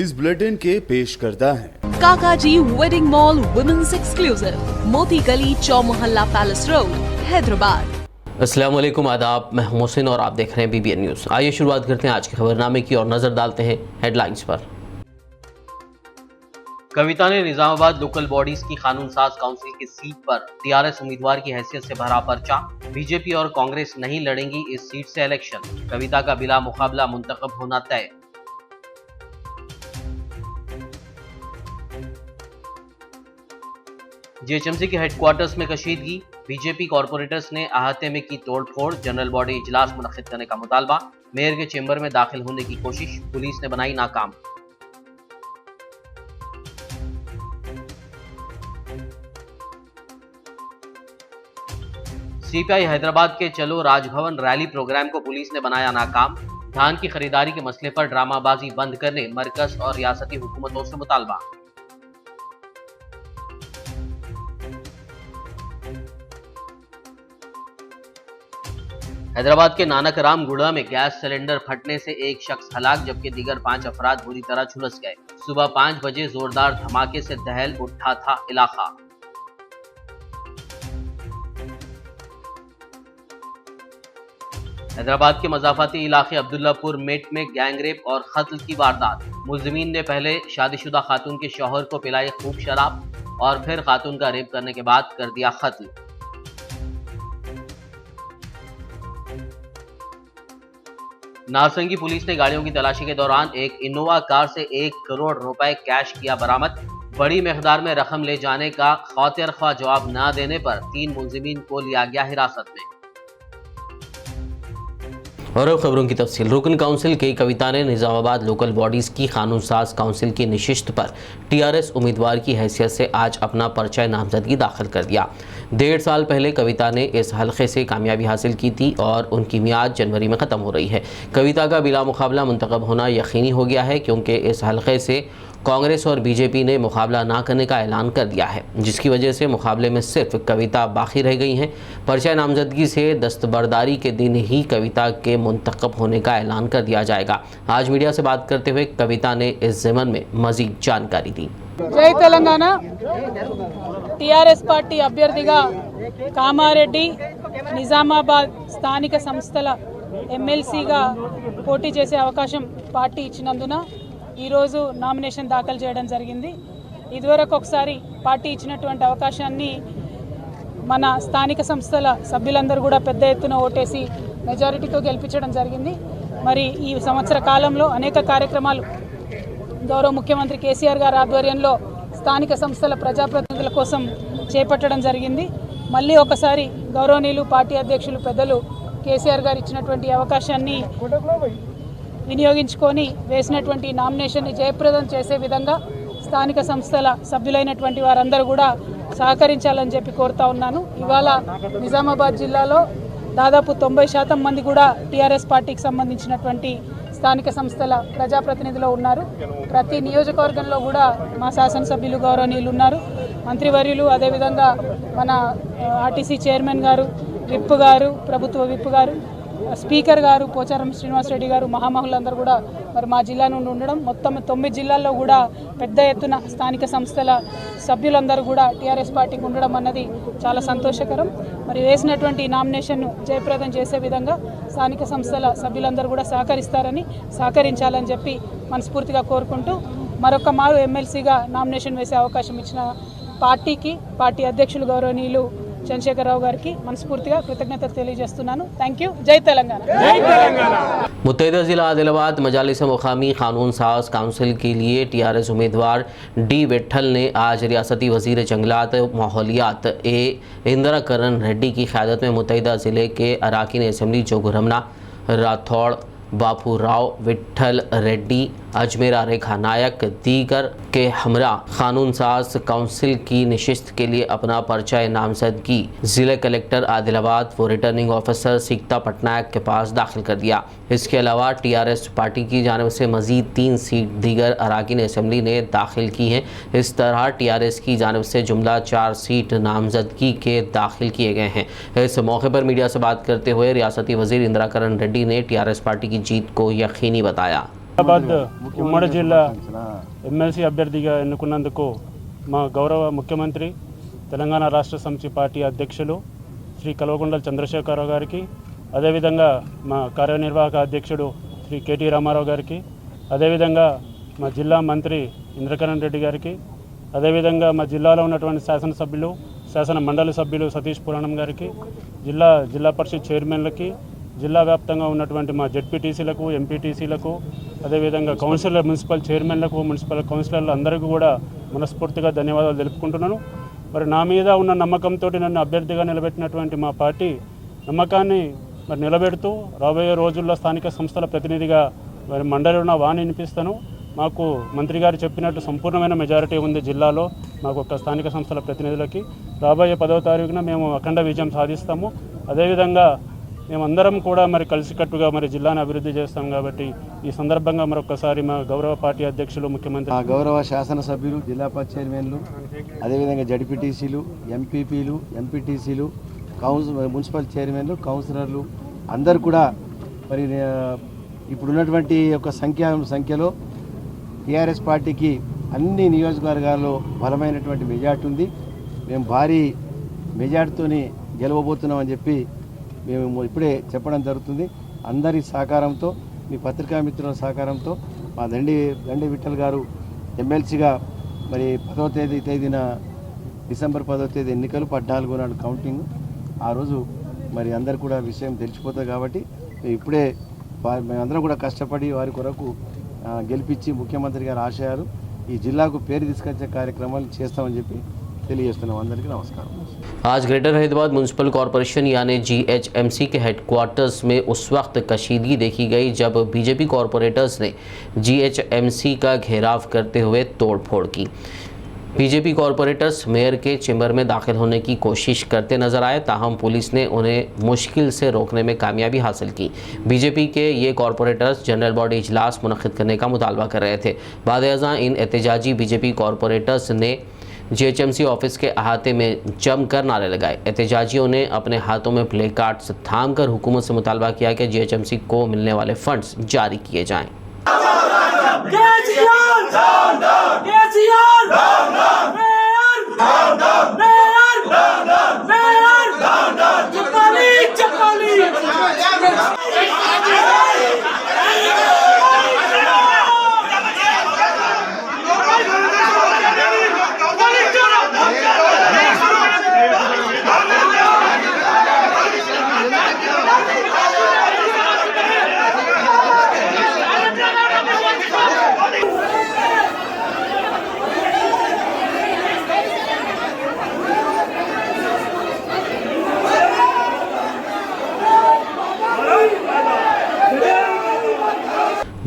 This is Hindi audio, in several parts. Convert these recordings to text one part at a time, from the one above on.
न्यूज बुलेटिन के पेश करता है काकाजी वेडिंग मॉल वुमेन्स एक्सक्लूसिव, मोती गली, चौमोहल्ला पैलेस रोड, हैदराबाद। अस्सलाम वालेकुम, आदाब। मैं मोहसिन और आप देख रहे हैं BBN न्यूज़। आइए शुरुआत करते हैं आज के खबरनामे की और नजर डालते हैं हेडलाइंस पर। कविता ने निजामाबाद लोकल बॉडीज की कानून साज काउंसिल की सीट पर TRS उम्मीदवार की हैसियत से भरा पर्चा। बीजेपी और कांग्रेस नहीं लड़ेंगी इस सीट से इलेक्शन। कविता का बिला मुकाबला मुंतखब होना तय। GHMC के हेडक्वार्टर्स में कशीदगी। बीजेपी कॉरपोरेटर्स ने अहाते में की तोड़फोड़। जनरल बॉडी इजलास मुनक्किद करने का मुतालबा। मेयर के चेंबर में दाखिल होने की कोशिश, पुलिस ने बनाई नाकाम। CPI हैदराबाद के चलो राजभवन रैली प्रोग्राम को पुलिस ने बनाया नाकाम। धान की खरीदारी के मसले पर ड्रामाबाजी बंद करने मरकज और रियासती हुकूमतों से मुतालबा। हैदराबाद के नानक राम गुड़ा में गैस सिलेंडर फटने से एक शख्स हलाक जबकि दीगर 5 अफराद बुरी तरह झुलस गए। सुबह 5 बजे जोरदार धमाके से दहल उठा था इलाका। हैदराबाद के मजाफाती इलाके अब्दुल्लापुर मेट में गैंगरेप और कत्ल की वारदात। मुलजिमीन ने पहले शादीशुदा खातून के शौहर को पिलाई खूब शराब और फिर खातून का रेप करने के बाद कर दिया कत्ल। नारसंगी पुलिस ने गाड़ियों की तलाशी के दौरान एक इनोवा कार से 1 करोड़ रुपए कैश किया बरामद। बड़ी मिकदार में रकम ले जाने का खौतिर ख्वाह जवाब न देने पर 3 मुलजिमीन को लिया गया हिरासत में। और अब खबरों की तफसील। रुकन काउंसिल की कविता ने निजामाबाद लोकल बॉडीज़ की कानून साज काउंसिल की नशिस्त पर TRS उम्मीदवार की हैसियत से आज अपना पर्चा नामजदगी दाखिल कर दिया। 1.5 साल पहले कविता ने इस हल्के से कामयाबी हासिल की थी और उनकी मियाद जनवरी में ख़त्म हो रही है। कविता का बिला मुकाबला मुंतखब होना यकीनी हो गया है क्योंकि इस हल्के से कांग्रेस और बीजेपी ने मुकाबला ना करने का ऐलान कर दिया है, जिसकी वजह से मुकाबले में सिर्फ कविता बाकी रह गई हैं। पर्चा नामजदगी से दस्तबरदारी के दिन ही कविता के मुंतखब होने का ऐलान कर दिया जाएगा। आज मीडिया से बात करते हुए कविता ने इस ज़मन में मज़ीद जानकारी दी। जय तेलंगाना। TRS पार्टी అభ్యర్థిగా కామారెడ్డి నిజామాబాద్ స్థానిక సంస్థల MLCగా పోటీ చేసే అవకాశం పార్టీ ఇచ్చినందున ఈరోజు నామినేషన్ దాఖలు చేయడం జరిగింది। ఇదివరకు ఒకసారి పార్టీ ఇచ్చినటువంటి అవకాశాన్ని మన స్థానిక సంస్థల సభ్యులందరూ కూడా పెద్ద ఎత్తున ఓటేసి మెజారిటీతో గెలిపించడం జరిగింది। మరి ఈ సంవత్సర కాలంలో అనేక కార్యక్రమాలు గౌరవ ముఖ్యమంత్రి కేసీఆర్ గారి ఆధ్వర్యంలో స్థానిక సంస్థల ప్రజాప్రతినిధుల కోసం చేపట్టడం జరిగింది। మళ్ళీ ఒకసారి గౌరవనీయులు పార్టీ అధ్యక్షులు పెద్దలు కేసీఆర్ గారు ఇచ్చినటువంటి అవకాశాన్ని వినియోగించుకొని వేసినటువంటి నామినేషన్ని జయప్రదం చేసే విధంగా స్థానిక సంస్థల సభ్యులైనటువంటి వారందరూ కూడా సహకరించాలని చెప్పి కోరుతా ఉన్నాను। ఇవాళ నిజామాబాద్ జిల్లాలో దాదాపు 90% మంది కూడా TRS పార్టీకి సంబంధించినటువంటి స్థానిక సంస్థల ప్రజాప్రతినిధులు ఉన్నారు। ప్రతి నియోజకవర్గంలో కూడా మా శాసనసభ్యులు గౌరవనీయులు ఉన్నారు, మంత్రివర్యులు, అదేవిధంగా మన RTC చైర్మన్ గారు, విప్ గారు, ప్రభుత్వ విప్ గారు, స్పీకర్ గారు పోచారం శ్రీనివాసరెడ్డి గారు, మహామహులందరూ కూడా మరి మా జిల్లా నుండి ఉండడం, మొత్తం 9 జిల్లాల్లో కూడా పెద్ద ఎత్తున స్థానిక సంస్థల సభ్యులందరూ కూడా TRS పార్టీకి ఉండడం అన్నది చాలా సంతోషకరం। మరి వేసినటువంటి నామినేషన్ను జయప్రదం చేసే విధంగా స్థానిక సంస్థల సభ్యులందరూ కూడా సహకరించాలని చెప్పి మనస్ఫూర్తిగా కోరుకుంటూ మరొక మారు MLCగా నామినేషన్ వేసే అవకాశం ఇచ్చిన పార్టీకి, పార్టీ అధ్యక్షులు గౌరవనీయులు చంద్రశేఖరరావు గారికి మనస్ఫూర్తిగా కృతజ్ఞతలు తెలియజేస్తున్నాను। Thank you. జై తెలంగాణ। मुत्तहिदा ज़िला आदिलाबाद मजालिस मुकामी कानून साज काउंसिल के लिए TRS उम्मीदवार D विट्ठल ने आज रियासती वज़ीर जंगलात माहौलियात इंदिरा करण रेड्डी की क़यादत में मुत्तहिदा ज़िले के अरकान असम्बली जोगुरमना, राठौड़, बापू राव, विट्ठल रेड्डी, अजमेरा रेखा नायक दीगर के हमरा कानून साज काउंसिल की नशिस्त के लिए अपना पर्चा नामजदगी ज़िला कलेक्टर आदिलाबाद व रिटर्निंग ऑफिसर सीकता पटनायक के पास दाखिल कर दिया। इसके अलावा TRS पार्टी की जानिब से मज़ीद 3 सीट दीगर अरकान असम्बली ने दाखिल की हैं। इस तरह TRS की जानिब से जुमला 4 सीट नामजदगी के दाखिल किए गए हैं। इस मौके पर मीडिया से बात करते हुए रियासती वज़ीर इंदिरा करण रेड्डी ने TRS पार्टी की जीत को यकीनी बताया। హైదరాబాద్ ఉమ్మడి జిల్లా ఎమ్మెల్సీ అభ్యర్థిగా ఎన్నుకున్నందుకు మా గౌరవ ముఖ్యమంత్రి తెలంగాణ రాష్ట్ర సమితి పార్టీ అధ్యక్షులు శ్రీ కల్వకుంట్ల చంద్రశేఖరరావు గారికి, అదేవిధంగా మా కార్యనిర్వాహక అధ్యక్షుడు శ్రీ కేటీ రామారావు గారికి, అదేవిధంగా మా జిల్లా మంత్రి ఇంద్రకరణ్ రెడ్డి గారికి, అదేవిధంగా మా జిల్లాలో ఉన్నటువంటి శాసనసభ్యులు, శాసన మండలి సభ్యులు సతీష్ పురాణం గారికి, జిల్లా పరిషత్ చైర్మన్లకి, జిల్లా వ్యాప్తంగా ఉన్నటువంటి మా జెడ్పీటీసీలకు, ఎంపీటీసీలకు, అదేవిధంగా మున్సిపల్ చైర్మన్లకు, మున్సిపల్ కౌన్సిలర్లు అందరికీ కూడా మనస్ఫూర్తిగా ధన్యవాదాలు తెలుపుకుంటున్నాను. మరి నా మీద ఉన్న నమ్మకంతో నన్ను అభ్యర్థిగా నిలబెట్టినటువంటి మా పార్టీ నమ్మకాన్ని మరి నిలబెడుతూ రాబోయే రోజుల్లో స్థానిక సంస్థల ప్రతినిధిగా మరి మండలిలో నా వాణి వినిపిస్తాను. మాకు మంత్రి గారు చెప్పినట్టు సంపూర్ణమైన మెజారిటీ ఉంది జిల్లాలో. మాకు ఒక స్థానిక సంస్థల ప్రతినిధులకి రాబోయే 10వ తారీఖున మేము అఖండ విజయం సాధిస్తాము. అదేవిధంగా మేమందరం కూడా మరి కలిసికట్టుగా మరి జిల్లాను అభివృద్ధి చేస్తాం. కాబట్టి ఈ సందర్భంగా మరొకసారి మా గౌరవ పార్టీ అధ్యక్షులు, ముఖ్యమంత్రి, మా గౌరవ శాసనసభ్యులు, జిల్లా పరిషత్ చైర్మన్లు, అదేవిధంగా జడ్పీటీసీలు, ఎంపీపీలు, ఎంపీటీసీలు, మున్సిపల్ చైర్మన్లు, కౌన్సిలర్లు అందరూ కూడా మరి ఇప్పుడున్నటువంటి ఒక సంఖ్యలో టీఆర్ఎస్ పార్టీకి అన్ని నియోజకవర్గాల్లో బలమైనటువంటి మెజార్టీ ఉంది. మేము భారీ మెజార్టీతోని గెలవబోతున్నామని చెప్పి మేము ఇప్పుడే చెప్పడం జరుగుతుంది. అందరి సహకారంతో, మీ పత్రికా మిత్రుల సహకారంతో మా దండి విఠల్ గారు ఎమ్మెల్సీగా మరి 10వ తేదీన డిసెంబర్ 10వ తేదీ ఎన్నికలు, 14 నాడు కౌంటింగ్. ఆ రోజు మరి అందరు కూడా విషయం తెలిసిపోతుంది. కాబట్టి ఇప్పుడే మేమందరం కూడా కష్టపడి వారి కొరకు గెలిపించి ముఖ్యమంత్రి గారి ఆశయాలు ఈ జిల్లాకు పేరు తీసుకొచ్చే కార్యక్రమాలు చేస్తామని చెప్పి తెలియజేస్తున్నాం. అందరికీ నమస్కారం. आज ग्रेटर हैदराबाद म्यूनसिपल कॉरपोरेशन यानी GHMC के हेडक्वार्टर्स में उस वक्त कशीदगी देखी गई जब बीजेपी कॉरपोरेटर्स ने GHMC का घेराव करते हुए तोड़फोड़ की। बीजेपी कॉरपोरेटर्स मेयर के चैम्बर में दाखिल होने की कोशिश करते नजर आए, ताहम पुलिस ने उन्हें मुश्किल से रोकने में कामयाबी हासिल की। बीजेपी के ये कॉरपोरेटर्स जनरल बॉडी इजलास मुनक्किद करने का मुतालबा कर रहे थे। बाद-ए-अज़ां इन एहतजाजी बीजेपी कॉरपोरेटर्स ने GHMC ऑफिस के अहाते में जमकर नारे लगाए। एहतजाजियों ने अपने हाथों में प्ले कार्ड्स थाम कर हुकूमत से मुतालबा किया कि GHMC को मिलने वाले फंड्स जारी किए जाएं।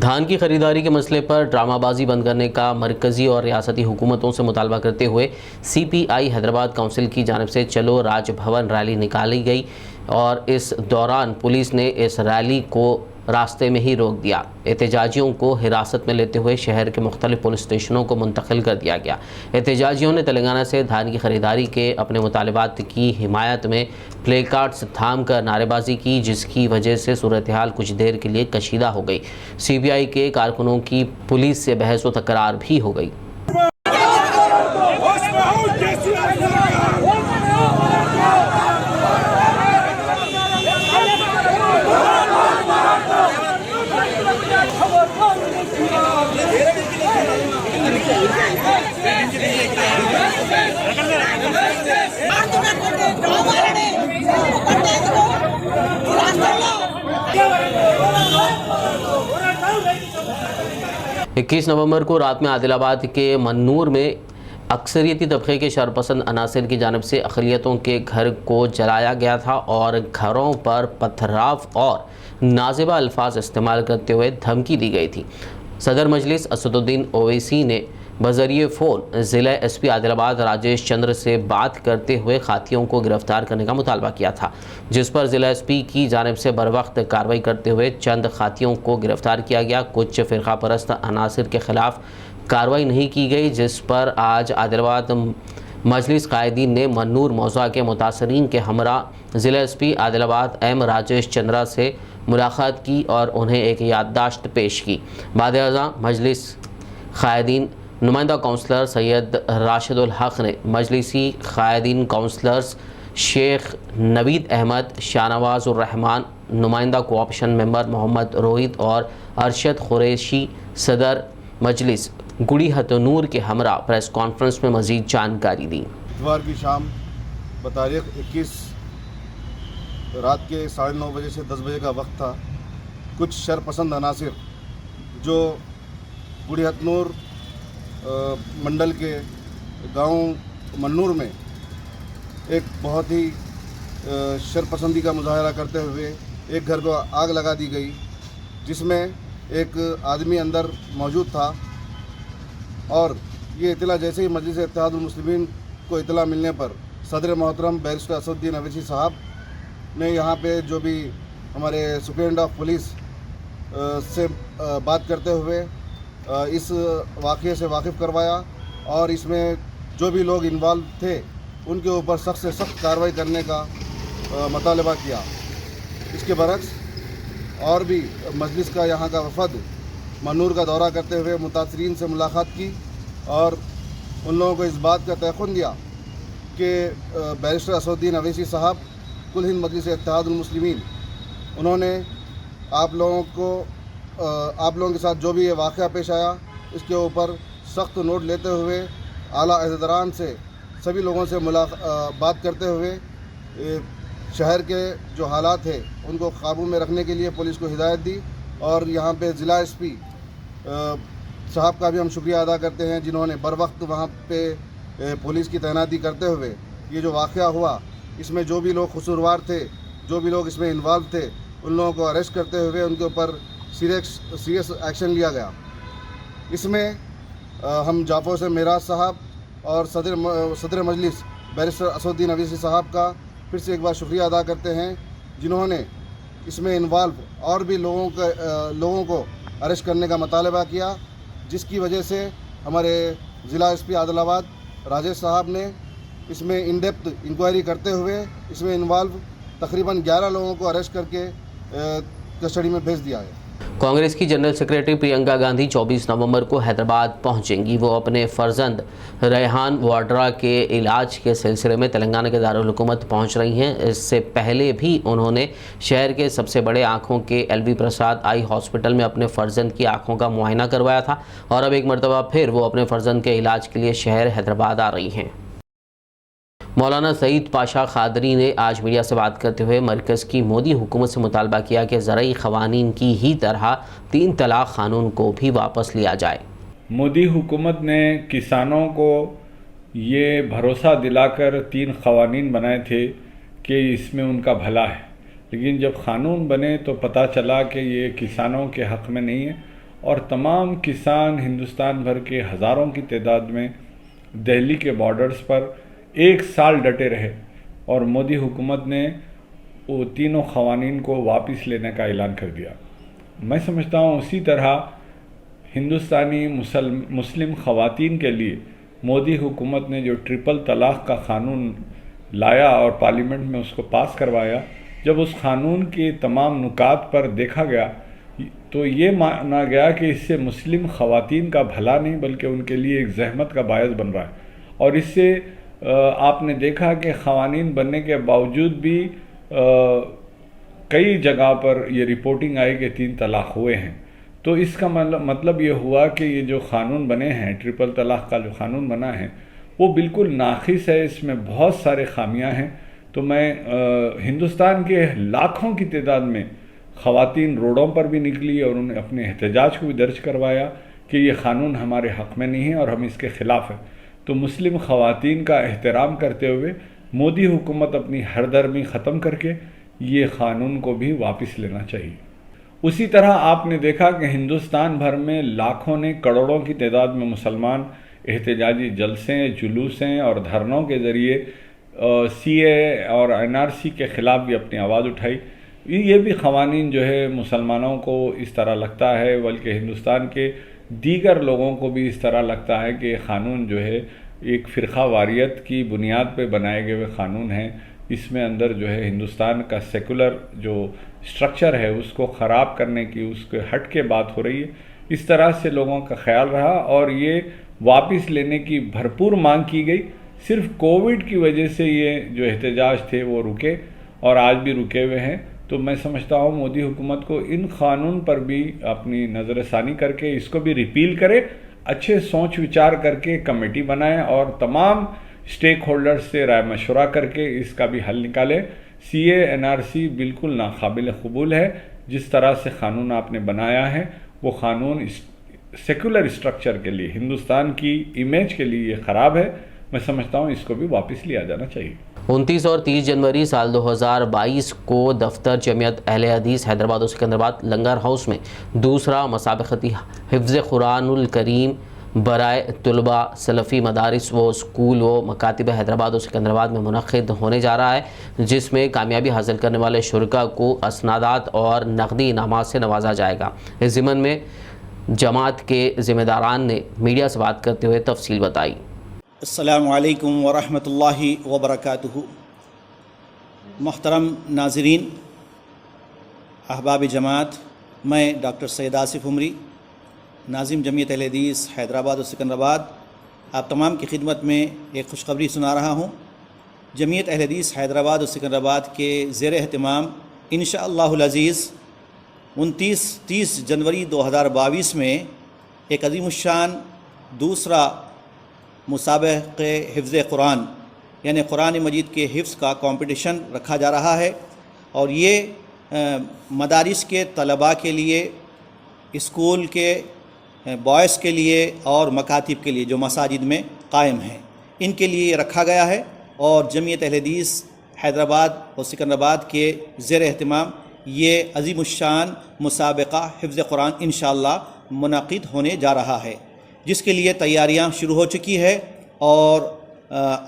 धान की खरीदारी के मसले पर ड्रामाबाजी बंद करने का मरकज़ी और रियासती हुकूमतों से मुतालबा करते हुए CPI हैदराबाद काउंसिल की जानिब से चलो राजभवन रैली निकाली गई और इस दौरान पुलिस ने इस रैली को रास्ते में ही रोक दिया। एहतजाजियों को हिरासत में लेते हुए शहर के मुख्तलिफ पुलिस स्टेशनों को मुंतकिल कर दिया गया। एहतजाजियों ने तेलंगाना से धान की खरीदारी के अपने मुतालबात की हिमायत में प्ले कार्ड्स थाम कर नारेबाजी की, जिसकी वजह से सूरत हाल कुछ देर के लिए कशीदा हो गई। CPI के कारकुनों की पुलिस से बहस व तकरार भी हो गई। इक्कीस नवंबर को रात में आदिलाबाद के मन्नूर में अक्सरियती तबके के शरपसंद अनासिर की जानिब से अक़लियतों के घर को जलाया गया था और घरों पर पथराव और नाज़िबा अल्फाज इस्तेमाल करते हुए धमकी दी गई थी। सदर मजलिस असदुद्दीन ओवैसी ने बज़रिए फ़ोन ज़िला SP आदिलाबाद राजेश चंद्र से बात करते हुए खातियों को गिरफ्तार करने का मुतालबा किया था, जिस पर ज़िला SP की जानिब से बरवक्त कार्रवाई करते हुए चंद खातियों को गिरफ्तार किया गया। कुछ फ़िरका परस्त अनासिर के ख़िलाफ़ कार्रवाई नहीं की गई, जिस पर आज आदिलाबाद मजलिस कायदीन ने मन्नूर मौज़ा के मुतासरीन के हमरा ज़िला SP आदिलाबाद M राजेश चंद्रा से मुलाकात की और उन्हें एक याददाश्त पेश की। बाद-ए-आज़ा मजलिस क़ायदीन नुमाइंदा काउंसलर सैयद राशिदुल हक़ ने मजलिसी क़ायदीन काउंसलर्स शेख नवीद अहमद, शाहनवाज़ुर रहमान, नुमाइंदा कोऑप्शन मेंबर मोहम्मद रोहित और अरशद कुरैशी सदर मजलिस गुड़ी हतनूर के हमरा प्रेस कॉन्फ्रेंस में मज़ीद जानकारी दी। इतवार की शाम बतारीख 21 रात के 9:30 बजे से 10 बजे का वक्त था। कुछ शरपसंद अनासिर जो गुड़ी हतनूर मंडल के गांव मन्नूर में एक बहुत ही शरपसंदी का मुजाहरा करते हुए एक घर को आग लगा दी गई, जिसमें एक आदमी अंदर मौजूद था। और ये इतला जैसे ही मजलिस इत्तेहादुल मुस्लिमीन को इतला मिलने पर सदर मोहतरम बैरिस्टर असदुद्दीन अवैसी साहब ने यहाँ पे जो भी हमारे सुप्रिटेंडेंट ऑफ पुलिस से बात करते हुए इस वाक़े से वाकिफ़ करवाया और इसमें जो भी लोग इन्वॉल्व थे उनके ऊपर सख्त से सख्त कार्रवाई करने का मुतालबा किया। इसके बरक्स और भी मजलिस का यहाँ का वफद मन्नूर का दौरा करते हुए मुतासरीन से मुलाकात की और उन लोगों को इस बात का तयक़ुन दिया कि बैरिस्टर असदुद्दीन अवैसी साहब कुल हिंद मजलिस इत्तेहादुल मुस्लिमीन उन्होंने आप लोगों के साथ जो भी ये वाक़या पेश आया इसके ऊपर सख्त नोट लेते हुए आला अहदेदारान से सभी लोगों से बात करते हुए शहर के जो हालात है उनको काबू में रखने के लिए पुलिस को हिदायत दी। और यहाँ पे ज़िला एसपी साहब का भी हम शुक्रिया अदा करते हैं जिन्होंने बर वक्त वहाँ पे पुलिस की तैनाती करते हुए ये जो वाक़या हुआ इसमें जो भी लोग कसूरवार थे, जो भी लोग इसमें इन्वॉल्व थे, उन लोगों को अरेस्ट करते हुए उनके ऊपर सीरियस एक्शन लिया गया। इसमें हम जाफर से मेराज साहब और सदर मजलिस बैरिस्टर असदुद्दीन अवैसी साहब का फिर से एक बार शुक्रिया अदा करते हैं जिन्होंने इसमें इन्वॉल्व और भी लोगों को अरेस्ट करने का मुतालबा किया, जिसकी वजह से हमारे ज़िला एसपी आदिलाबाद राजेश साहब ने इसमें इन डेप्थ इंक्वायरी करते हुए इसमें इन्वॉल्व तकरीबन 11 लोगों को अरेस्ट करके कस्टडी में भेज दिया है। कांग्रेस की जनरल सेक्रेटरी प्रियंका गांधी 24 नवंबर को हैदराबाद पहुंचेंगी। वो अपने फर्जंद रेहान वाड्रा के इलाज के सिलसिले में तेलंगाना के दारुल हुकूमत पहुंच रही हैं। इससे पहले भी उन्होंने शहर के सबसे बड़े आँखों के LV प्रसाद आई हॉस्पिटल में अपने फर्जंद की आँखों का मुआयना करवाया था और अब एक मरतबा फिर वो अपने फर्जंद के इलाज के लिए शहर हैदराबाद आ रही हैं। मौलाना सईद पाशा खादरी ने आज मीडिया से बात करते हुए मरकज़ की मोदी हुकूमत से मुतालबा किया कि ज़रई क़वानीन की ही तरह 3 तलाक़ क़ानून को भी वापस लिया जाए। मोदी हुकूमत ने किसानों को ये भरोसा दिलाकर 3 क़वानीन बनाए थे कि इसमें उनका भला है, लेकिन जब क़ानून बने तो पता चला कि ये किसानों के हक़ में नहीं है और तमाम किसान हिंदुस्तान भर के हज़ारों की तादाद में दिल्ली के बॉर्डर्स पर 1 साल डटे रहे और मोदी हुकूमत ने वो तीनों क़वानीन को वापस लेने का ऐलान कर दिया। मैं समझता हूँ उसी तरह हिंदुस्तानी मुस्लिम ख़वातीन के लिए मोदी हुकूमत ने जो ट्रिपल तलाक़ का क़ानून लाया और पार्लियामेंट में उसको पास करवाया, जब उस क़ानून के तमाम नुकात पर देखा गया तो ये माना गया कि इससे मुस्लिम ख़वातीन का भला नहीं बल्कि उनके लिए एक जहमत का बायस बन रहा है। और इससे आपने देखा कि क़वानीन बनने के बावजूद भी कई जगह पर ये रिपोर्टिंग आई कि 3 तलाक़ हुए हैं। तो इसका मतलब ये हुआ कि ये जो क़ानून बने हैं, ट्रिपल तलाक़ का जो क़ानून बना है वो बिल्कुल नाक़िस है, इसमें बहुत सारे खामियां हैं। तो मैं हिंदुस्तान के लाखों की तादाद में ख़वातीन रोडों पर भी निकली और उन्हें अपने एहतजाज को भी दर्ज करवाया कि ये क़ानून हमारे हक़ में नहीं है और हम इसके ख़िलाफ़ हैं। तो मुस्लिम ख़वातीन का एहतराम करते हुए मोदी हुकूमत अपनी हरदर्मी ख़त्म करके ये क़ानून को भी वापस लेना चाहिए। उसी तरह आपने देखा कि हिंदुस्तान भर में लाखों ने करोड़ों की तादाद में मुसलमान एहतजाजी जलसे, जुलूसें और धरनों के ज़रिए CAA और NRC के ख़िलाफ़ भी अपनी आवाज़ उठाई। ये भी क़वानीन जो है मुसलमानों को इस तरह लगता है, बल्कि हिंदुस्तान के दीगर लोगों को भी इस तरह लगता है कि क़ानून जो है एक फ़िरक़ा वारियत की बुनियाद पर बनाए गए हुए क़ानून हैं। इसमें अंदर जो है हिंदुस्तान का सेकुलर जो स्ट्रक्चर है उसको ख़राब करने की, उसके हट के बात हो रही है। इस तरह से लोगों का ख्याल रहा और ये वापस लेने की भरपूर मांग की गई। सिर्फ कोविड की वजह से ये जो एहतजाज थे वो रुके और आज भी रुके हुए हैं। तो मैं समझता हूँ मोदी हुकूमत को इन कानून पर भी अपनी नज़रसानी करके इसको भी रिपील करे, अच्छे सोच विचार करके कमेटी बनाएं और तमाम स्टेक होल्डर्स से राय मशवरा करके इसका भी हल निकालें। CA NRC बिल्कुल नाकाबिल कबूल है। जिस तरह से क़ानून आपने बनाया है वो क़ानून सेकुलर स्ट्रक्चर के लिए, हिंदुस्तान की इमेज के लिए ये ख़राब है। मैं समझता हूँ इसको भी वापस लिया जाना चाहिए। 29 और 30 जनवरी साल 2022 को दफ्तर जमियत अहले हदीस हैदराबाद और सिकंदराबाद लंगर हाउस में दूसरा मुसाबक़ती हिफ्ज़ कुरानुल करीम बराए तुलबा सलफ़ी मदारिस व स्कूल व मकातिब हैदराबाद और सिकंदराबाद में मुनक़िद होने जा रहा है, जिसमें कामयाबी हासिल करने वाले शुरका को असनादात और नकदी इनामात से नवाजा जाएगा। इस ज़िमन में जमात के ज़िम्मेदारान ने मीडिया से बात करते हुए तफसील बताई। अस्सलामु अलैकुम वरहमतुल्लाहि वबरकातुहू। मोहतरम नाज़रीन, अहबाब जमात, मैं डॉक्टर सैयद आसिफ उमरी, नाज़िम जमियत अहले हदीस हैदराबाद और सिकंदराबाद, आप तमाम की खिदमत में एक खुशखबरी सुना रहा हूँ। जमियत अहले हदीस हैदराबाद और सिकंदराबाद के ज़ेर एहतमाम इंशाअल्लाहुल अज़ीज़ 29-30 जनवरी 2022 में एक अज़ीमुश्शान दूसरा मुसाबक़े हिफ्ज़ कुरान यानी कुरान मजीद के हिफ्ज़ का कंपटीशन रखा जा रहा है और ये मदारिस के तलबा के लिए, स्कूल के बॉयज़ के लिए और मकातिब के लिए जो मसाजिद में कायम हैं, इनके लिए रखा गया है। और जमियत अहले हदीस हैदराबाद और सिकंदराबाद के ज़ेर एहतमाम ये अज़ीमुश्शान मुसाबक़ा हिफ्ज़ कुरान इंशाअल्लाह मुनक़िद होने जा रहा है, जिसके लिए तैयारियां शुरू हो चुकी है। और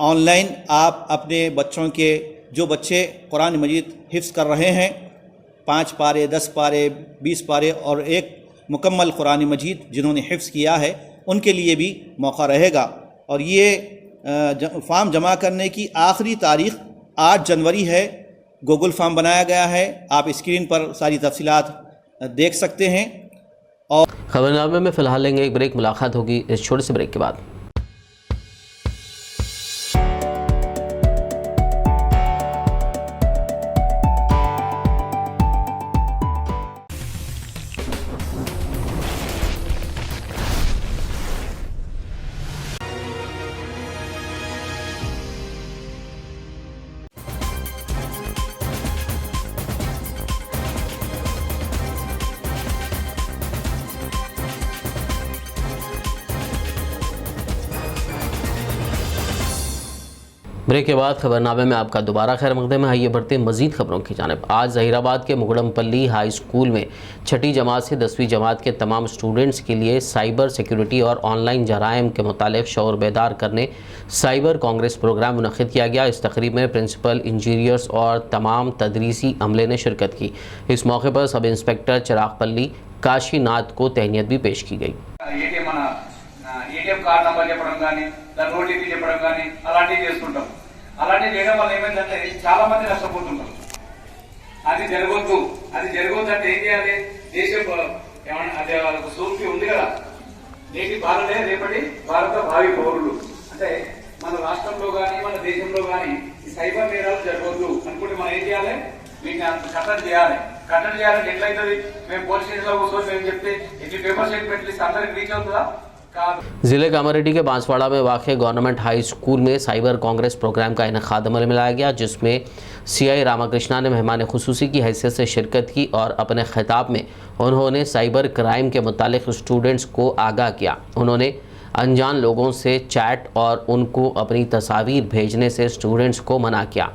ऑनलाइन आप अपने बच्चों के, जो बच्चे कुरान मजीद हिफ्ज़ कर रहे हैं, 5 पारे, 10 पारे, 20 पारे और एक मुकम्मल कुरान मजीद जिन्होंने हिफ्ज़ किया है, उनके लिए भी मौका रहेगा। और ये फॉर्म जमा करने की आखिरी तारीख़ 8 जनवरी है। गूगल फॉर्म बनाया गया है, आप स्क्रीन पर सारी तफसीलात देख सकते हैं। और खबरनामे में फ़िलहाल लेंगे एक ब्रेक, मुलाकात होगी इस छोटे से ब्रेक के बाद। ब्रेक के बाद खबरनामे में आपका दोबारा खैर मकदम है। आइए बढ़ते हैं मज़ीद खबरों की जानिब। आज ज़हीराबाद के मुगड़मपल्ली हाई स्कूल में 6ठी जमात से 10वीं जमात के तमाम स्टूडेंट्स के लिए साइबर सिक्योरिटी और ऑनलाइन जराइम के मुतालिक शऊर बेदार करने साइबर कांग्रेस प्रोग्राम मुनक़िद किया गया। इस तकरीब में प्रिंसिपल, इंजीनियर्स और तमाम तदरीसी अमले ने शिरकत की। इस मौके पर सब इंस्पेक्टर चिरागपल्ली काशीनाथ को तहनीत भी पेश की गई। ఏటీఎం కార్డ్ నంబర్ చెప్పడం కానీ, దాని ఓటీపీ చెప్పడం కానీ అలాంటివి చేస్తుంటాం. అలాంటివి చేయడం వల్ల ఏమైందంటే చాలా మంది నష్టపోతుంటారు. అది జరగొద్దు. అది జరగొద్దంటే ఏం చేయాలి? దేశం ఏమన్నా అదే వాళ్ళకు సూక్తి ఉంది కదా, నేటి బాలలే రేపటి భారత భావి పౌరులు. అంటే మన రాష్ట్రంలో కానీ మన దేశంలో కానీ ఈ సైబర్ నేరాలు జరగొద్దు అనుకుంటే మనం ఏం చేయాలి? వీటిని కట్టడి చేయాలి. కట్టడి చేయాలంటే ఎట్లయితుంది? మేము పోలీస్ స్టేషన్లో కూర్చొని మేము చెప్తే ఇట్లా పేపర్ స్టేట్మెంట్ లిస్ట్ అందరికి రీచ్ అవుతుందా? ज़िले कामारेड्डी के बांसवाड़ा में वाक़ गवर्नमेंट हाई स्कूल में साइबर कांग्रेस प्रोग्राम का इनेकाद अमल में लाया गया, जिसमें CI रामाकृष्णा ने मेहमान खुसूसी की हैसियत से शिरकत की और अपने खिताब में उन्होंने साइबर क्राइम के मुतालिक स्टूडेंट्स को आगाह किया। उन्होंने अनजान लोगों से चैट और उनको अपनी तस्वीर भेजने से स्टूडेंट्स को मना किया।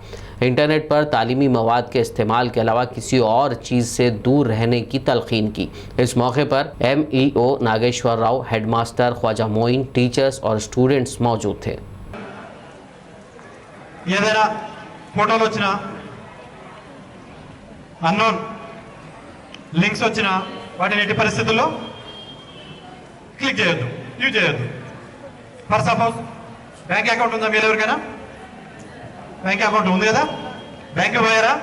इंटरनेट पर तालीमी मवाद के इस्तेमाल के अलावा किसी और चीज़ से दूर रहने की तलकीन की। इस मौके पर MEO Nageswara Rao, headmaster Khwaja Moin, teachers और स्टूडेंट्स मौजूद थे। ఏదైనా ఫోటోలు వచ్చినా, అన్నోన్ లింక్స్ వచ్చినా వాటిని ఎట్టి పరిస్థితుల్లో క్లిక్ చేయొద్దు, యూజ్ చేయొద్దు. ఫర్ సపోజ్ బ్యాంక్ అకౌంట్ ఉందా? మీరు ఎవరికైనా బ్యాంక్ అకౌంట్ ఉంది కదా? బ్యాంకు పోయారా?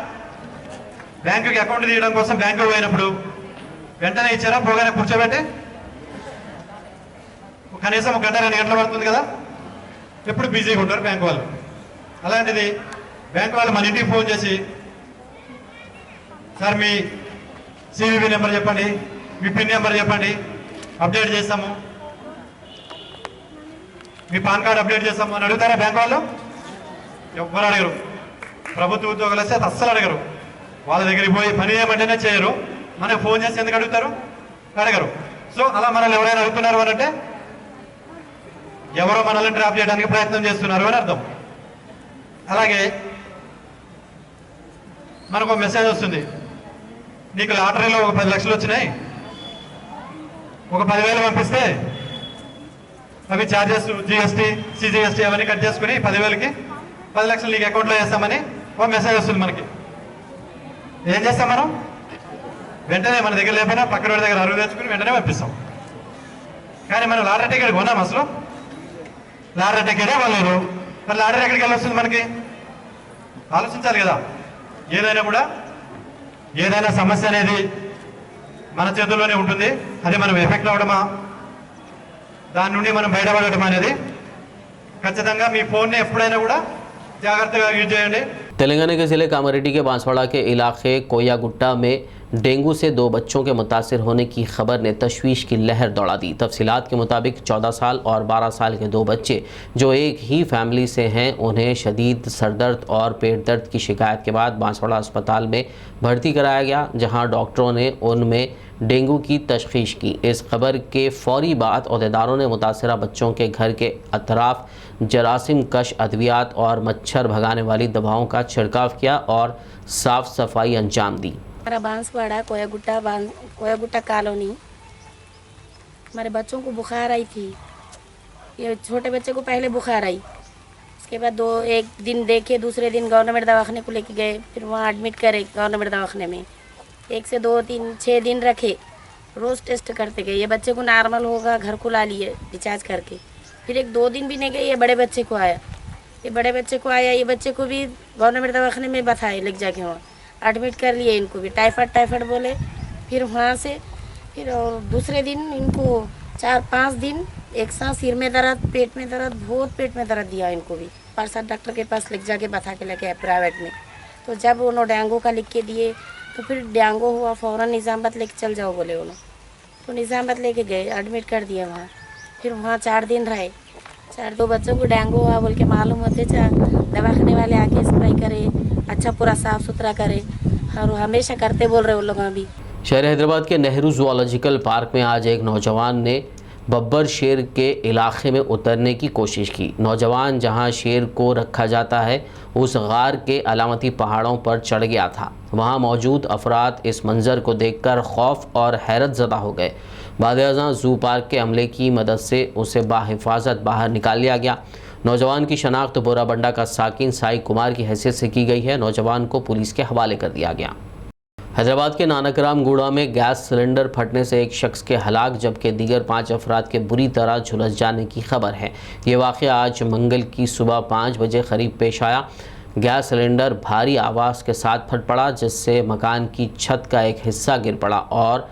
బ్యాంకుకి అకౌంట్ తీయడం కోసం బ్యాంకు పోయినప్పుడు వెంటనే ఇచ్చారా? పోగానే కూర్చోబెట్టి కనీసం 1 గంట 2 గంటలు పడుతుంది కదా, ఎప్పుడు బిజీగా ఉంటారు బ్యాంకు వాళ్ళు. అలాంటిది బ్యాంకు వాళ్ళు మన ఇంటికి ఫోన్ చేసి, సార్ మీ సివివి నెంబర్ చెప్పండి, మీ పిన్ నెంబర్ చెప్పండి, అప్డేట్ చేస్తాము, మీ పాన్ కార్డ్ అప్డేట్ చేస్తాము అని అడుగుతారా బ్యాంకు వాళ్ళు? ఎవ్వరు అడగరు. ప్రభుత్వ ఉద్యోగులు వస్తే అస్సలు అడగరు. వాళ్ళ దగ్గరికి పోయి పని చేయమంటేనే చేయరు. మనకు ఫోన్ చేసి ఎందుకు అడుగుతారు? అడగరు. సో అలా మనల్ని ఎవరైనా అడుగుతున్నారు అని అంటే ఎవరో మనల్ని ట్రాప్ చేయడానికి ప్రయత్నం చేస్తున్నారు అని అర్థం. అలాగే మనకు ఒక మెసేజ్ వస్తుంది, నీకు లాటరీలో ఒక 10 లక్షలు వచ్చినాయి, ఒక 10,000 పంపిస్తే అవి ఛార్జెస్, జిఎస్టీ, సిజిఎస్టీ అవన్నీ కట్ చేసుకుని 10,000కి 10 లక్షలు నీకు అకౌంట్లో వేస్తామని ఒక మెసేజ్ వస్తుంది మనకి. ఏం చేస్తాం మనం? వెంటనే మన దగ్గర లేకపోయినా పక్కన వాడి దగ్గర అరువు తెచ్చుకుని వెంటనే పంపిస్తాం. కానీ మనం లాటరీ టికెట్ కొన్నాం అసలు? లాటరీ టికెటే వాళ్ళు. మరి లాటరీ ఎక్కడికి వెళ్ళి వస్తుంది మనకి? ఆలోచించాలి కదా. ఏదైనా కూడా ఏదైనా సమస్య అనేది మన చేతుల్లోనే ఉంటుంది. అది మనం ఎఫెక్ట్ అవ్వడమా, దాని నుండి మనం బయటపడటం అనేది ఖచ్చితంగా మీ ఫోన్ని ఎప్పుడైనా కూడా జాగ్రత్తగా యూజ్ చేయండి. तेलंगाना के ज़िले कामारेड्डी के बांसवाड़ा के इलाके कोयागुट्टा में डेंगू से 2 बच्चों के मुतासिर होने की खबर ने तशवीश की लहर दौड़ा दी। तफसीलात के मुताबिक 14 साल और 12 साल के 2 बच्चे जो एक ही फैमिली से हैं, उन्हें शदीद सरदर्द और पेट दर्द की शिकायत के बाद बांसवाड़ा अस्पताल में भर्ती कराया गया, जहां डॉक्टरों ने उनमें डेंगू की तशखीश की। इस खबर के फौरी बाद अहदेदारों ने मुतासरा बच्चों के घर के अतराफ जरासीम कश अद्वियात और मच्छर भगाने वाली दवाओं का छिड़काव किया और साफ सफाई अंजाम दी। हमारा बांसवाड़ा कोयागुट्टा कॉलोनी, हमारे बच्चों को बुखार आई थी। ये छोटे बच्चे को पहले बुखार आई, उसके बाद 1 दिन देखे, दूसरे दिन गवर्नमेंट दवाखाने को लेके गए, फिर वहाँ एडमिट करे गवर्नमेंट दवाखाने में। 1 से 2 3 6 दिन रखे, रोज़ टेस्ट करते गए। ये बच्चे को नॉर्मल होगा, घर को ला लिए डिस्चार्ज करके। फिर 1-2 दिन भी नहीं गए, ये बड़े बच्चे को आया। ये बच्चे को भी गवर्नमेंट दवाखाने में बताए, लेके जाके वहाँ एडमिट कर लिए। इनको भी टाइफाइड बोले। फिर वहाँ से फिर और दूसरे दिन इनको 4-5 दिन एक साथ सिर में दर्द, पेट में दर्द, बहुत पेट में दर्द दिया इनको भी। परसा डॉक्टर के पास लेके जाके बता के लेके आए प्राइवेट में। तो जब उन्होंने डेंगू का लिख के दिए तो फिर डेंगू हुआ, फ़ौरन निज़ामबाद लेके चल जाओ बोले उन्होंने। तो निज़ामबाद लेके गए, एडमिट कर दिया वहाँ। फिर वहाँ 4 दिन रहे। 2 बच्चों को डेंगू हुआ बोल के मालूम होते, दवाखाने वाले आके स्प्रे करे, अच्छा पूरा साफ़ सुथरा करे, और हमेशा करते बोल रहे वो लोग। अभी शहर हैदराबाद के नेहरू जूलॉजिकल पार्क में आज एक नौजवान ने बब्बर शेर के इलाके में उतरने की कोशिश की। नौजवान जहां शेर को रखा जाता है उस गार के अलामती पहाड़ों पर चढ़ गया था। वहां मौजूद अफराद इस मंज़र को देखकर खौफ और हैरत ज़दा हो गए। बाद-ए-अज़ां जू पार्क के अमले की मदद से उसे बाहिफाजत बाहर निकाल लिया गया। नौजवान की शनाख्त बोराबंडा का साकिन साई कुमार की हैसियत से की गई है। नौजवान को पुलिस के हवाले कर दिया गया। हैदराबाद के नानकराम गूड़ा में गैस सिलेंडर फटने से एक शख्स के हलाक जबकि दीगर 5 अफराद के बुरी तरह झुलस जाने की खबर है। ये वाक़या आज मंगल की सुबह 5 बजे करीब पेश आया। गैस सिलेंडर भारी आवाज़ के साथ फट पड़ा, जिससे मकान की छत का एक हिस्सा गिर पड़ा और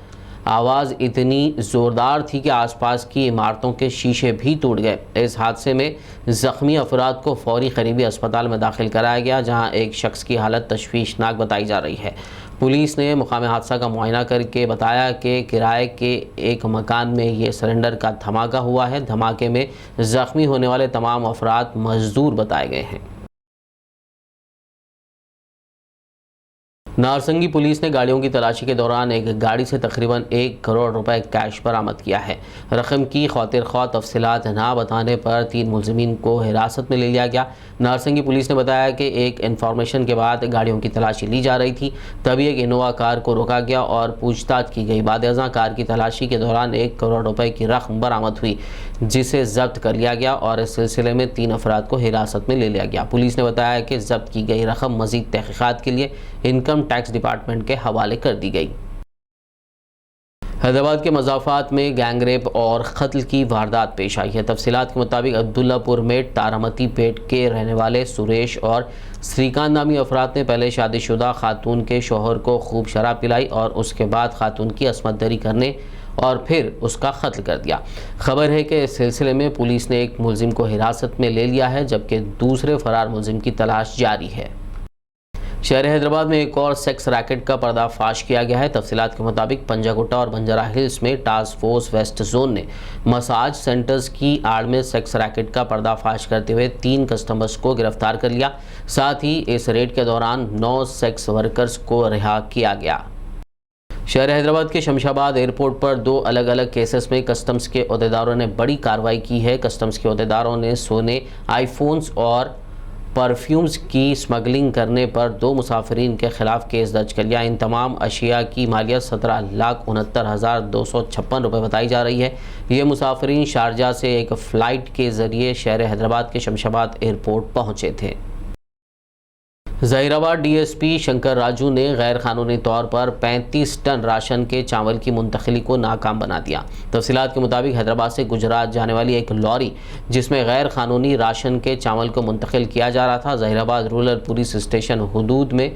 आवाज़ इतनी ज़ोरदार थी कि आसपास की इमारतों के शीशे भी टूट गए। इस हादसे में ज़ख्मी अफराद को फौरी करीबी अस्पताल में दाखिल कराया गया, जहां एक शख्स की हालत तशवीशनाक बताई जा रही है। पुलिस ने मुकाम हादसा का मुआयना करके बताया कि किराए के एक मकान में ये सिलेंडर का धमाका हुआ है। धमाके में ज़ख्मी होने वाले तमाम अफराद मजदूर बताए गए हैं। नारसंगी पुलिस ने गाड़ियों की तलाशी के दौरान एक गाड़ी से तकरीबन 1 करोड़ रुपए कैश बरामद किया है। रकम की खातिर ख्वाह तफसीलात ना बताने पर 3 मुलजिमीन को हिरासत में ले लिया गया। नारसंगी पुलिस ने बताया कि एक इन्फॉर्मेशन के बाद गाड़ियों की तलाशी ली जा रही थी, तभी एक इनोवा कार को रोका गया और पूछताछ की गई। बाद-ए-अज़ां कार की तलाशी के दौरान 1 करोड़ रुपए की रकम बरामद हुई, जिसे जब्त कर लिया गया और इस सिलसिले में 3 अफराद को हिरासत में ले लिया गया। पुलिस ने बताया कि जब्त की गई रकम मज़ीद तहक़ीक़ात के लिए इनकम टैक्स डिपार्टमेंट के हवाले कर दी गई। हैदराबाद के मज़ाफ़ात में गैंगरेप और कत्ल की वारदात पेश आई है। तफसीलात के मुताबिक अब्दुल्लापुर में तारामती पेट के रहने वाले सुरेश और श्रीकांत नामी अफराद ने पहले शादीशुदा खातून के शोहर को खूब शराब पिलाई और उसके बाद खातून की असमत दरी करने और फिर उसका कत्ल कर दिया। खबर है कि इस सिलसिले में पुलिस ने एक मुलजिम को हिरासत में ले लिया है, जबकि दूसरे फरार मुलजिम की तलाश जारी है। शहर हैदराबाद में एक और सेक्स रैकेट का पर्दाफाश किया गया है। तफसीलात के मुताबिक पंजागुट्टा और बंजारा हिल्स में टास्क फोर्स वेस्ट जोन ने मसाज सेंटर्स की आड़ में सेक्स रैकेट का पर्दाफाश करते हुए 3 कस्टमर्स को गिरफ्तार कर लिया। साथ ही इस रेड के दौरान 9 सेक्स वर्कर्स को रिहा किया गया। शहर हैदराबाद के शमशाबाद एयरपोर्ट पर 2 अलग अलग केसेस में कस्टम्स के अहदेदारों ने बड़ी कार्रवाई की है। कस्टम्स के अहदेदारों ने सोने, आईफोन्स और परफ्यूम्स की स्मगलिंग करने पर 2 मुसाफिरीन के खिलाफ केस दर्ज कर लिया। इन तमाम अशिया की मालियत 17,69,256 रुपये बताई जा रही है। ये मुसाफिरीन शारजा से एक फ़्लाइट के ज़रिए शहर हैदराबाद के शमशाबाद एयरपोर्ट पहुँचे थे। ज़हीराबाद डीएसपी शंकर राजू ने गैर कानूनी तौर पर 35 टन राशन के चावल की मुंतकिली को नाकाम बना दिया। तफसीलात के मुताबिक हैदराबाद से गुजरात जाने वाली एक लॉरी जिसमें गैर कानूनी राशन के चावल को मुंतकिल किया जा रहा था, ज़हीराबाद रूरल पुलिस स्टेशन हुदूद में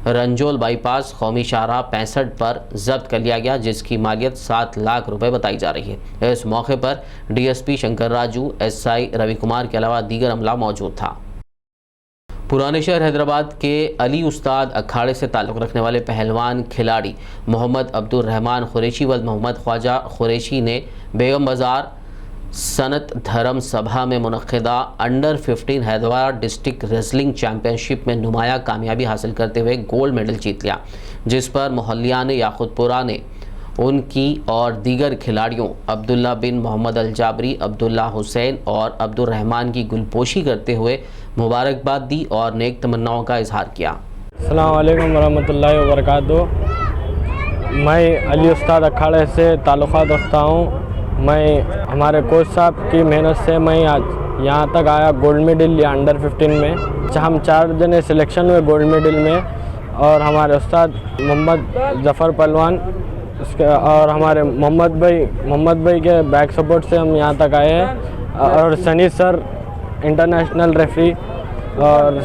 रंजोल बाईपास कौमी शाहराह 65 पर जब्त कर लिया गया, जिसकी मालियत 7 लाख रुपए बताई जा रही है। इस मौके पर डीएसपी शंकर राजू, एसआई रवि कुमार के अलावा दीगर अमला मौजूद था। पुराने शहर हैदराबाद के अली उस्ताद अखाड़े से ताल्लुक़ रखने वाले पहलवान खिलाड़ी मोहम्मद अब्दुल रहमान कुरैशी व मोहम्मद ख्वाजा कुरैशी ने बेगम बाज़ार सनत धर्म सभा में मुनक़्क़िदा under 15 Hyderabad district wrestling championship में नुमाया कामयाबी हासिल करते हुए गोल्ड मेडल जीत लिया, जिस पर मोहल्लियान याक़ूतपुरा ने उनकी और दीगर खिलाड़ियों अब्दुल्ला बिन मोहम्मद अल जाबरी, अब्दुल्ला हुसैन और अब्दुल रहमान की गुलपोशी करते हुए मुबारकबाद दी और नेक तमन्नाओं का इजहार किया। अस्सलाम वालेकुम वरहमतुल्लाहि वबरकातुहू। मैं अली उस्ताद अखाड़े से ताल्लुक़ात रखता हूँ। मैं हमारे कोच साहब की मेहनत से मैं आज यहाँ तक आया, गोल्ड मेडल लिया अंडर 15 में। हम 4 जने सिलेक्शन हुए गोल्ड मेडल में और हमारे उस्ताद मोहम्मद जफ़र पहलवान उसके और हमारे मोहम्मद भाई के बैक सपोर्ट से हम यहाँ तक आए हैं। और सनी सर इंटरनेशनल रेफरी और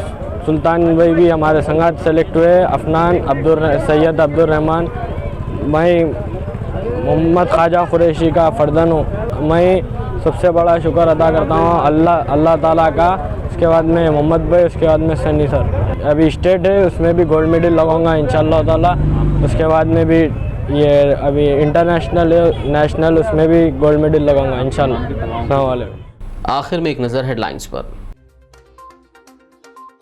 सुल्तान भाई भी हमारे संगात सेलेक्ट हुए। अफनान सैयद अब्दुल रहमान, मैं मोहम्मद ख्वाजा कुरैशी का फ़र्जंद हूँ। मैं सबसे बड़ा शुक्र अदा करता हूँ अल्लाह ताला का। उसके बाद में मोहम्मद भाई, उसके बाद में सनी सर। अभी स्टेट है, उसमें भी गोल्ड मेडल लगाऊंगा इंशाअल्लाह ताला। उसके बाद में भी ये अभी इंटरनेशनल नेशनल, उसमें भी गोल्ड मेडल लगाऊंगा इंशाअल्लाह। अस्सलाम वालेकुम। आखिर में एक नज़र हेडलाइंस पर।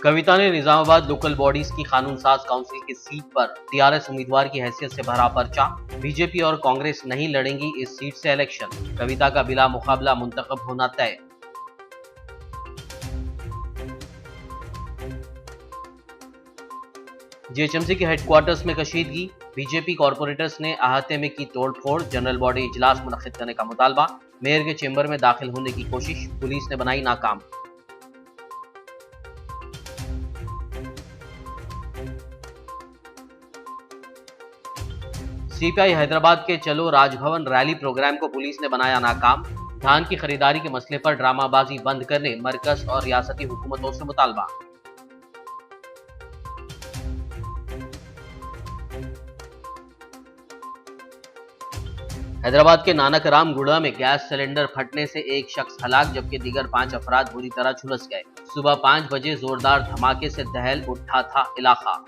कविता ने निजामाबाद लोकल बॉडीज की कानून साज काउंसिल की सीट पर टीआरएस उम्मीदवार की हैसियत से भरा पर्चा। बीजेपी और कांग्रेस नहीं लड़ेंगी इस सीट से इलेक्शन। कविता का बिला मुकाबला मुंतखब होना तय। जीएचएमसी के हेडक्वार्टर्स में कशीदगी। बीजेपी कॉरपोरेटर्स ने अहाते में की तोड़फोड़। जनरल बॉडी इजलास मुनक्किद करने का मुतालबा। मेयर के चेंबर में दाखिल होने की कोशिश, पुलिस ने बनाई नाकाम। सीपीआई हैदराबाद के चलो राजभवन रैली प्रोग्राम को पुलिस ने बनाया नाकाम। धान की खरीदारी के मसले पर ड्रामाबाजी बंद करने मरकज और रियासती हुकूमतों से मुतालबा। हैदराबाद के नानक राम गुड़ा में गैस सिलेंडर फटने से एक शख्स हलाक, जबकि दीगर 5 अफराद बुरी तरह झुलस गए। सुबह 5 बजे जोरदार धमाके से दहल उठा था इलाका।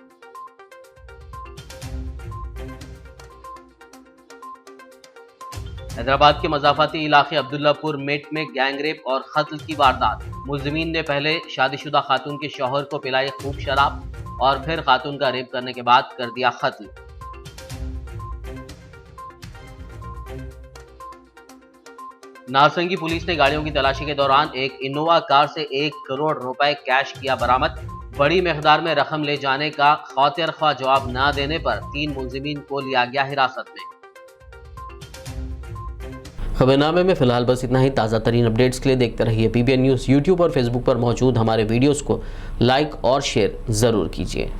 हैदराबाद के मज़ाफ़ाती इलाके अब्दुल्लापुर मेट में गैंगरेप और कत्ल की वारदात। मुलजिमीन ने पहले शादीशुदा खातून के शौहर को पिलाई खूब शराब और फिर खातून का रेप करने के बाद कर दिया कत्ल। नारसंगी पुलिस ने गाड़ियों की तलाशी के दौरान एक इनोवा कार से 1 करोड़ रुपए कैश किया बरामद। बड़ी मिकदार में रकम ले जाने का खातिर ख्वाह जवाब न देने पर 3 मुलजिमीन को लिया गया हिरासत में। खबरनामे में फिलहाल बस इतना ही। ताज़ा तरीन अपडेट्स के लिए देखते रहिए पीबीएन न्यूज़। यूट्यूब और फेसबुक पर मौजूद हमारे वीडियोस को लाइक और शेयर ज़रूर कीजिए।